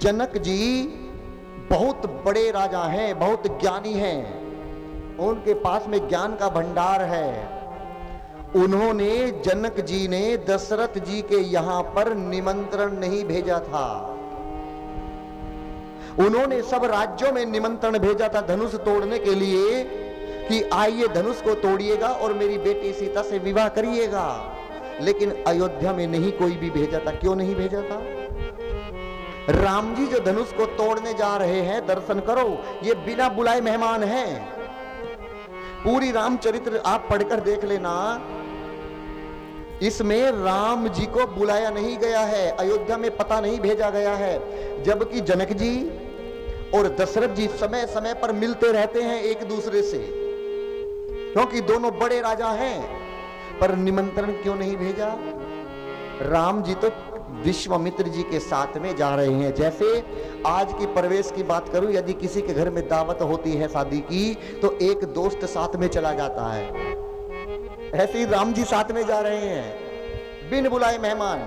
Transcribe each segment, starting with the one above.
जनक जी बहुत बड़े राजा हैं, बहुत ज्ञानी हैं, उनके पास में ज्ञान का भंडार है। उन्होंने, जनक जी ने दशरथ जी के यहां पर निमंत्रण नहीं भेजा था। उन्होंने सब राज्यों में निमंत्रण भेजा था धनुष तोड़ने के लिए कि आइए धनुष को तोड़िएगा और मेरी बेटी सीता से विवाह करिएगा, लेकिन अयोध्या में नहीं कोई भी भेजा था। क्यों नहीं भेजा था? राम जी जो धनुष को तोड़ने जा रहे हैं, दर्शन करो, ये बिना बुलाए मेहमान हैं। पूरी रामचरित्र आप पढ़कर देख लेना, इसमें राम जी को बुलाया नहीं गया है, अयोध्या में पता नहीं भेजा गया है। जबकि जनक जी और दशरथ जी समय समय पर मिलते रहते हैं एक दूसरे से, क्योंकि दोनों बड़े राजा हैं। पर निमंत्रण क्यों नहीं भेजा? राम जी तो विश्वामित्र जी के साथ में जा रहे हैं। जैसे आज की प्रवेश की बात करूं, यदि किसी के घर में दावत होती है शादी की, तो एक दोस्त साथ में चला जाता है। ऐसे ही राम जी साथ में जा रहे हैं, बिन बुलाए मेहमान।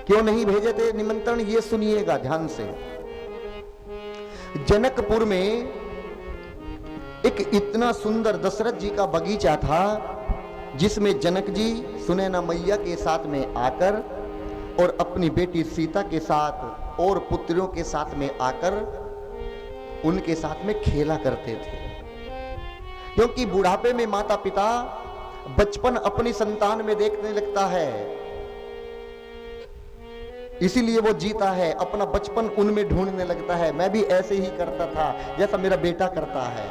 क्यों नहीं भेजे थे निमंत्रण, ये सुनिएगा ध्यान से। जनकपुर में एक इतना सुंदर दशरथ जी का बगीचा था, जिसमें जनक जी सुनैना मैया के साथ में आकर और अपनी बेटी सीता के साथ और पुत्रों के साथ में आकर उनके साथ में खेला करते थे। क्योंकि बुढ़ापे में माता पिता बचपन अपनी संतान में देखने लगता है, इसीलिए वो जीता है, अपना बचपन उनमें ढूंढने लगता है। मैं भी ऐसे ही करता था जैसा मेरा बेटा करता है।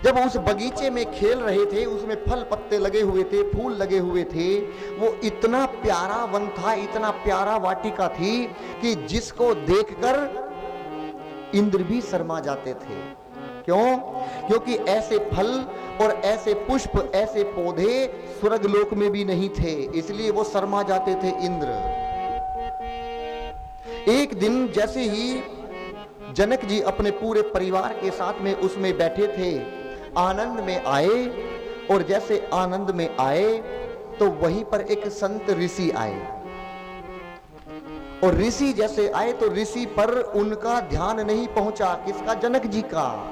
जब उस बगीचे में खेल रहे थे, उसमें फल पत्ते लगे हुए थे, फूल लगे हुए थे, वो इतना प्यारा वन था, इतना प्यारा वाटिका थी कि जिसको देखकर इंद्र भी शर्मा जाते थे। क्यों? क्योंकि ऐसे फल और ऐसे पुष्प, ऐसे पौधे स्वर्ग लोक में भी नहीं थे, इसलिए वो शर्मा जाते थे इंद्र। एक दिन जैसे ही जनक जी अपने पूरे परिवार के साथ में उसमें बैठे थे, आनंद में आए, और जैसे आनंद में आए तो वहीं पर एक संत ऋषि आए, और ऋषि जैसे आए तो ऋषि पर उनका ध्यान नहीं पहुंचा। किसका? जनक जी का।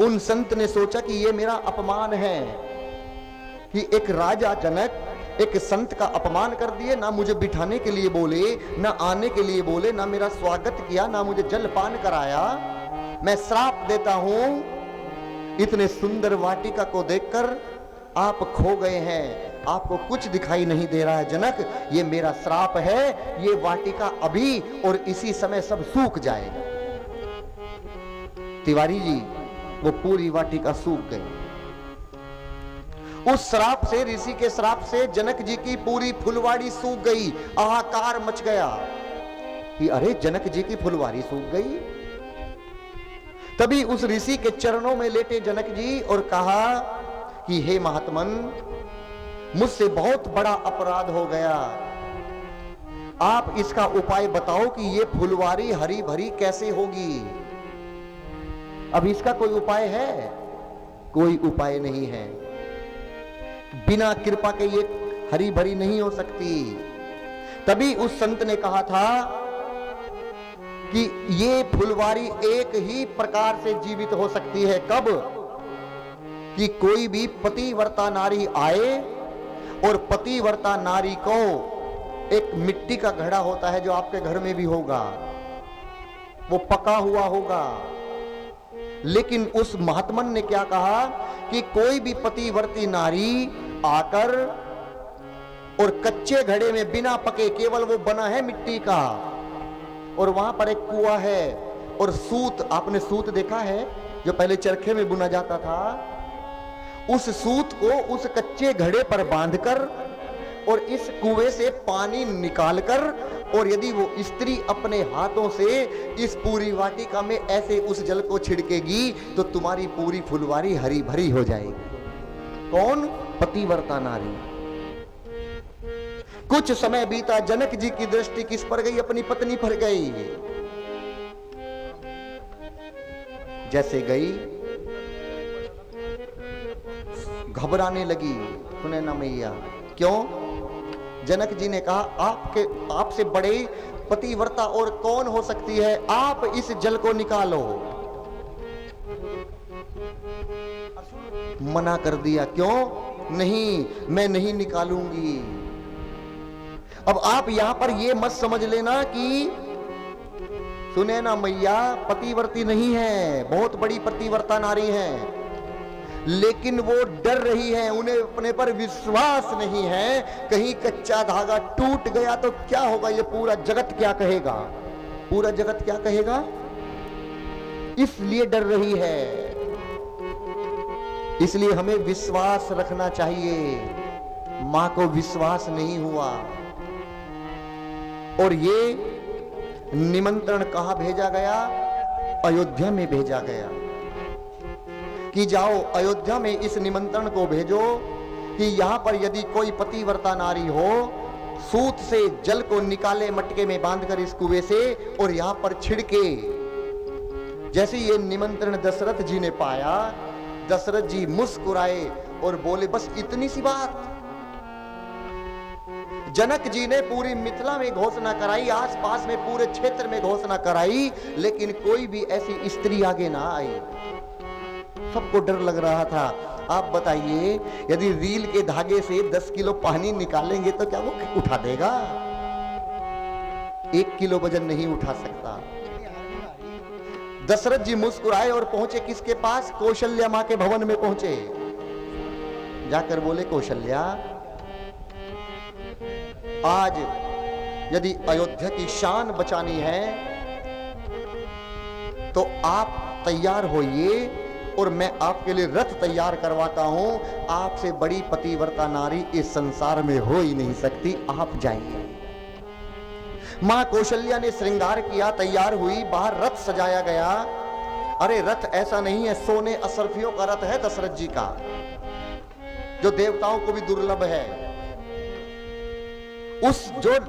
उन संत ने सोचा कि ये मेरा अपमान है कि एक राजा जनक एक संत का अपमान कर दिए, ना मुझे बिठाने के लिए बोले, ना आने के लिए बोले, ना मेरा स्वागत किया, ना मुझे जलपान कराया। मैं श्राप देता हूं, इतने सुंदर वाटिका को देखकर आप खो गए हैं, आपको कुछ दिखाई नहीं दे रहा है जनक, ये मेरा श्राप है, ये वाटिका अभी और इसी समय सब सूख जाएगा। तिवारी जी, वो पूरी वाटिका सूख गई। उस श्राप से, ऋषि के श्राप से जनक जी की पूरी फुलवाड़ी सूख गई। हाहाकार मच गया कि अरे जनक जी की फुलवाड़ी सूख गई। तभी उस ऋषि के चरणों में लेटे जनक जी और कहा कि हे महात्मन, मुझसे बहुत बड़ा अपराध हो गया, आप इसका उपाय बताओ कि ये फुलवारी हरी भरी कैसे होगी। अब इसका कोई उपाय है? कोई उपाय नहीं है, बिना कृपा के ये हरी भरी नहीं हो सकती। तभी उस संत ने कहा था कि ये फुलवारी एक ही प्रकार से जीवित हो सकती है। कब? कि कोई भी पतिव्रता नारी आए और पतिव्रता नारी को एक मिट्टी का घड़ा होता है जो आपके घर में भी होगा, वो पका हुआ होगा। लेकिन उस महात्मन ने क्या कहा कि कोई भी पतिव्रती नारी आकर और कच्चे घड़े में बिना पके, केवल वो बना है मिट्टी का, और वहां पर एक कुआं है, और सूत, आपने सूत देखा है जो पहले चरखे में बुना जाता था, उस सूत को उस कच्चे घड़े पर बांधकर और इस कुएं से पानी निकालकर, और यदि वो स्त्री अपने हाथों से इस पूरी वाटिका में ऐसे उस जल को छिड़केगी तो तुम्हारी पूरी फुलवारी हरी भरी हो जाएगी। कौन? पतिव्रता नारी। कुछ समय बीता, जनक जी की दृष्टि किस पर गई? अपनी पत्नी पर गई। जैसे गई, घबराने लगी सुनैना मैया। क्यों? जनक जी ने कहा, आपसे बड़े पतिव्रता और कौन हो सकती है, आप इस जल को निकालो। मना कर दिया, क्यों? नहीं, मैं नहीं निकालूंगी। अब आप यहां पर यह मत समझ लेना कि सुने ना मैया पतिव्रती नहीं है, बहुत बड़ी पतिव्रता नारी है, लेकिन वो डर रही है, उन्हें अपने पर विश्वास नहीं है। कहीं कच्चा धागा टूट गया तो क्या होगा, ये पूरा जगत क्या कहेगा, पूरा जगत क्या कहेगा, इसलिए डर रही है। इसलिए हमें विश्वास रखना चाहिए। मां को विश्वास नहीं हुआ और ये निमंत्रण कहां भेजा गया? अयोध्या में भेजा गया कि जाओ अयोध्या में इस निमंत्रण को भेजो कि यहां पर यदि कोई पतिव्रता नारी हो, सूत से जल को निकाले मटके में बांधकर इस कुएं से और यहां पर छिड़के। जैसे ये निमंत्रण दशरथ जी ने पाया, दशरथ जी मुस्कुराए और बोले, बस इतनी सी बात। जनक जी ने पूरी मिथिला में घोषणा कराई, आसपास में पूरे क्षेत्र में घोषणा कराई, लेकिन कोई भी ऐसी स्त्री आगे ना आई। सबको डर लग रहा था। आप बताइए, यदि रील के धागे से 10 किलो पानी निकालेंगे तो क्या वो उठा देगा? 1 किलो वजन नहीं उठा सकता। दशरथ जी मुस्कुराए और पहुंचे किसके पास? कौशल्या मां के भवन में पहुंचे। जाकर बोले, कौशल्या, आज यदि अयोध्या की शान बचानी है तो आप तैयार होइए और मैं आपके लिए रथ तैयार करवाता हूं। आपसे बड़ी पतिव्रता नारी इस संसार में हो ही नहीं सकती, आप जाइए। मां कौशल्या ने श्रृंगार किया, तैयार हुई, बाहर रथ सजाया गया। अरे रथ ऐसा नहीं है, सोने असरफियों का रथ है दशरथ जी का, जो देवताओं को भी दुर्लभ है। उस जो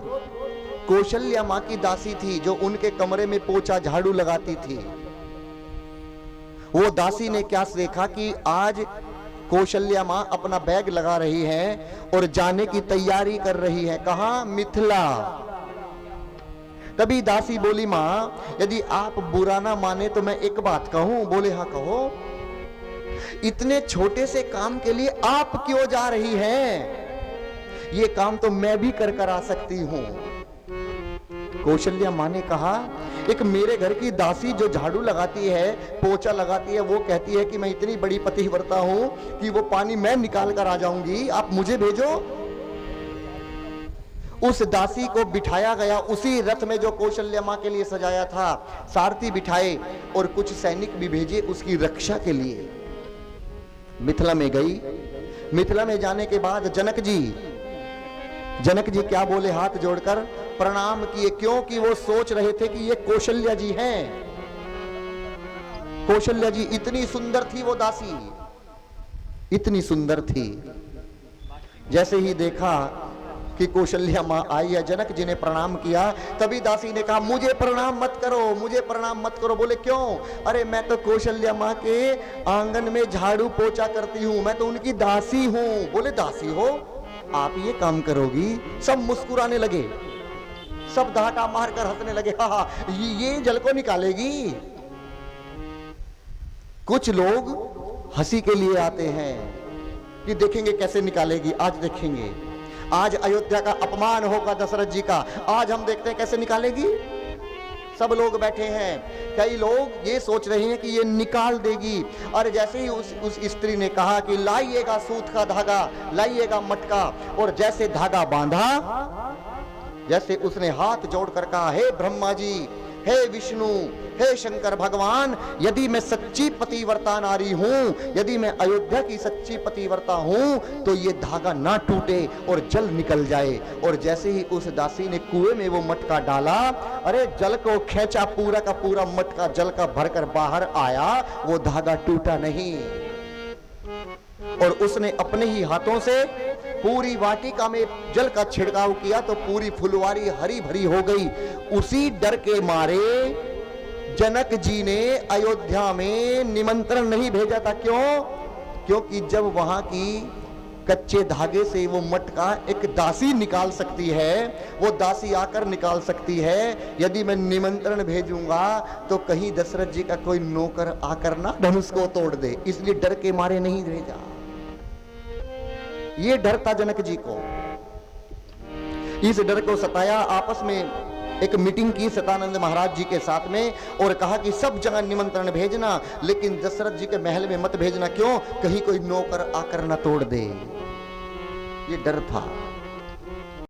कौशल्या मां की दासी थी, जो उनके कमरे में पोछा झाड़ू लगाती थी, वो दासी ने क्या देखा कि आज कौशल्या मां अपना बैग लगा रही है और जाने की तैयारी कर रही है। कहां? मिथिला। तभी दासी बोली, मां यदि आप बुरा ना माने तो मैं एक बात कहूं। बोले, हाँ कहो। इतने छोटे से काम के लिए आप क्यों जा रही हैं? ये काम तो मैं भी कर आ सकती हूं। कौशल्या मां ने कहा, एक मेरे घर की दासी जो झाड़ू लगाती है, पोछा लगाती है, वो कहती है कि मैं इतनी बड़ी पतिव्रता हूं कि वो पानी मैं निकाल कर आ जाऊंगी, आप मुझे भेजो। उस दासी को बिठाया गया उसी रथ में जो कौशल्या मां के लिए सजाया था। सारथी बिठाए और कुछ सैनिक भी भेजे उसकी रक्षा के लिए। मिथिला में गई। मिथिला में जाने के बाद जनक जी क्या बोले? हाथ जोड़कर प्रणाम किए। क्योंकि वो सोच रहे थे कि ये कौशल्या जी हैं। कौशल्या जी इतनी सुंदर थी, वो दासी इतनी सुंदर थी। जैसे ही देखा कि कौशल्या मां आई है, जनक जी ने प्रणाम किया, तभी दासी ने कहा, मुझे प्रणाम मत करो, मुझे प्रणाम मत करो। बोले, क्यों? अरे मैं तो कौशल्या मां के आंगन में झाड़ू पोछा करती हूं, मैं तो उनकी दासी हूं। बोले, दासी हो, आप ये काम करोगी? सब मुस्कुराने लगे, सब धाका मारकर हंसने लगे। हा, ये जल को निकालेगी? कुछ लोग हंसी के लिए आते हैं कि देखेंगे कैसे निकालेगी, आज देखेंगे, आज अयोध्या का अपमान होगा दशरथ जी का, आज हम देखते हैं कैसे निकालेगी। सब लोग बैठे हैं, कई लोग ये सोच रहे हैं कि ये निकाल देगी। और जैसे ही उस स्त्री ने कहा कि लाइएगा सूत का धागा, लाइएगा मटका, और जैसे धागा बांधा, जैसे उसने हाथ जोड़कर कहा, हे ब्रह्मा जी, हे विष्णु, हे शंकर भगवान, यदि मैं सच्ची पतिव्रता नारी हूं, यदि मैं अयोध्या की सच्ची पतिव्रता हूं, तो ये धागा ना टूटे और जल निकल जाए। और जैसे ही उस दासी ने कुएं में वो मटका डाला, अरे जल को खींचा, पूरा का पूरा मटका जल का भरकर बाहर आया, वो धागा टूटा नहीं। और उसने अपने ही हाथों से पूरी वाटिका में जल का छिड़काव किया तो पूरी फुलवारी हरी भरी हो गई। उसी डर के मारे जनक जी ने अयोध्या में निमंत्रण नहीं भेजा था। क्यों? क्योंकि जब वहां की कच्चे धागे से वो मटका एक दासी निकाल सकती है, वो दासी आकर निकाल सकती है। यदि मैं निमंत्रण भेजूंगा तो कहीं दशरथ जी का कोई नौकर आकर ना धनुष को तोड़ दे, इसलिए डर के मारे नहीं भेजा। ये डर था जनक जी को, इस डर को सताया। आपस में एक मीटिंग की शतानंद महाराज जी के साथ में और कहा कि सब जगह निमंत्रण भेजना, लेकिन दशरथ जी के महल में मत भेजना। क्यों? कहीं कोई नौकर आकर न तोड़ दे। ये डर था।